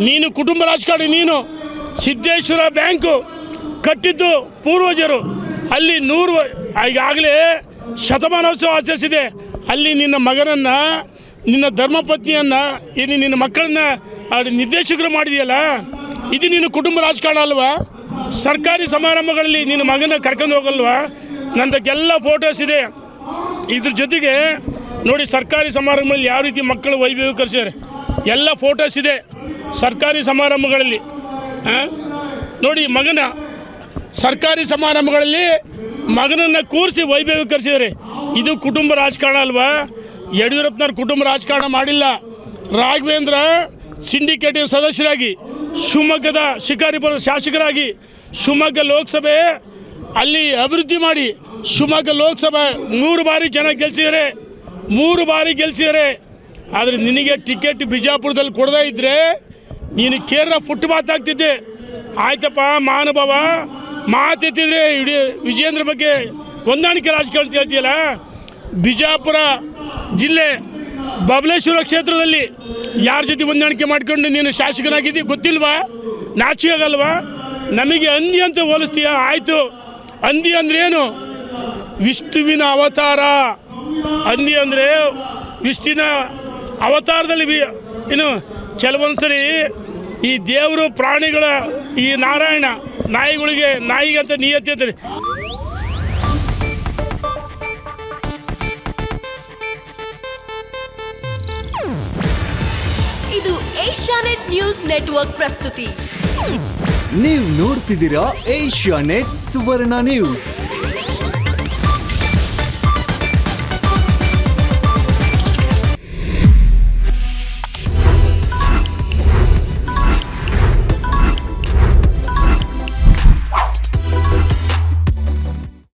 ನೀನು ಕುಟುಂಬ ರಾಜಕಾರಣಿ. ನೀನು ಸಿದ್ದೇಶ್ವರ ಬ್ಯಾಂಕು ಕಟ್ಟಿದ್ದು ಪೂರ್ವಜರು. ಅಲ್ಲಿ ಈಗಾಗಲೇ ಶತಮಾನೋತ್ಸವ ಆಚರಿಸಿದೆ. ಅಲ್ಲಿ ನಿನ್ನ ಮಗನನ್ನು, ನಿನ್ನ ಧರ್ಮಪತ್ನಿಯನ್ನು, ನಿನ್ನ ಮಕ್ಕಳನ್ನ ನಿರ್ದೇಶಕರು ಮಾಡಿದೆಯಲ್ಲ, ಇದು ನೀನು ಕುಟುಂಬ ರಾಜಕಾರಣ ಅಲ್ವಾ? ಸರ್ಕಾರಿ ಸಮಾರಂಭಗಳಲ್ಲಿ ನಿನ್ನ ಮಗನ ಕರ್ಕೊಂಡು ಹೋಗಲ್ವಾ? ನಂದಕ್ಕೆಲ್ಲ ಫೋಟೋಸ್ ಇದೆ. ಇದ್ರ ಜೊತೆಗೆ ನೋಡಿ, ಸರ್ಕಾರಿ ಸಮಾರಂಭಗಳಲ್ಲಿ ಯಾವ ರೀತಿ ಮಕ್ಕಳು ವೈಭವೀಕರಿಸಿದ್ದಾರೆ ಎಲ್ಲ ಫೋಟೋಸ್ ಇದೆ ಸರ್ಕಾರಿ ಸಮಾರಂಭಗಳಲ್ಲಿ. ನೋಡಿ, ಮಗನ ಸರ್ಕಾರಿ ಸಮಾರಂಭಗಳಲ್ಲಿ ಮಗನನ್ನು ಕೂರಿಸಿ ವೈಭವೀಕರಿಸಿದ್ದಾರೆ. ಇದು ಕುಟುಂಬ ರಾಜಕಾರಣ ಅಲ್ವಾ? ಯಡಿಯೂರಪ್ಪನವ್ರ ಕುಟುಂಬ ರಾಜಕಾರಣ ಮಾಡಿಲ್ಲ. ರಾಘವೇಂದ್ರ ಸಿಂಡಿಕೇಟ್ ಸದಸ್ಯರಾಗಿ, ಶಿವಮೊಗ್ಗದ ಶಿಕಾರಿಪುರದ ಶಾಸಕರಾಗಿ, ಶಿವಮೊಗ್ಗ ಲೋಕಸಭೆ ಅಲ್ಲಿ ಅಭಿವೃದ್ಧಿ ಮಾಡಿ ಶಿವಮೊಗ್ಗ ಲೋಕಸಭೆ 3 ಬಾರಿ ಜನ ಗೆಲ್ಸಿದ್ದಾರೆ. 3 ಬಾರಿ ಗೆಲ್ಸಿದ್ದಾರೆ. ಆದರೆ ನಿನಗೆ ಟಿಕೆಟ್ ಬಿಜಾಪುರದಲ್ಲಿ ಕೊಡದೇ ಇದ್ದರೆ ನೀನು ಕೇರಳ ಫುಟ್ ಮಾತಾಗ್ತಿದ್ದೆ. ಆಯ್ತಪ್ಪ ಮಹಾನುಭಾವ, ಮಾತೆತ್ತಿದ್ರೆ ಇಡೀ ವಿಜೇಂದ್ರ ಬಗ್ಗೆ ಹೊಂದಾಣಿಕೆ ರಾಜಕಾರಣ ಹೇಳ್ತೀಯಲ್ಲ. ಬಿಜಾಪುರ ಜಿಲ್ಲೆ ಬಬಲೇಶ್ವರ ಕ್ಷೇತ್ರದಲ್ಲಿ ಯಾರ ಜೊತೆ ಹೊಂದಾಣಿಕೆ ಮಾಡ್ಕೊಂಡು ನೀನು ಶಾಸಕನಾಗಿದ್ದೀ ಗೊತ್ತಿಲ್ವಾ? ನಾಚಿಕೆ ಆಗಲ್ವಾ? ನಮಗೆ ಹಂದಿ ಅಂತ ಹೋಲಿಸ್ತೀಯ. ಆಯಿತು, ಹಂದಿ ಅಂದರೆ ಏನು? ವಿಷ್ಣುವಿನ ಅವತಾರ. ಹಂದಿ ಅಂದರೆ ವಿಷ್ಣುವಿನ ಅವತಾರದಲ್ಲಿ ಏನು ಕೆಲವೊಂದು ಸರಿ ಈ ದೇವರು ಪ್ರಾಣಿಗಳ ಈ ನಾರಾಯಣ ನಾಯಿಗೆ ಅಂತ ನಿಯತಿ ಅಂತಾರೆ. ಇದು ಏಷ್ಯಾನೆಟ್ ನ್ಯೂಸ್ ನೆಟ್ವರ್ಕ್ ಪ್ರಸ್ತುತಿ. ನೀವು ನೋಡ್ತಿದ್ದೀರಾ ಏಷ್ಯಾನೆಟ್ ಸುವರ್ಣ ನ್ಯೂಸ್.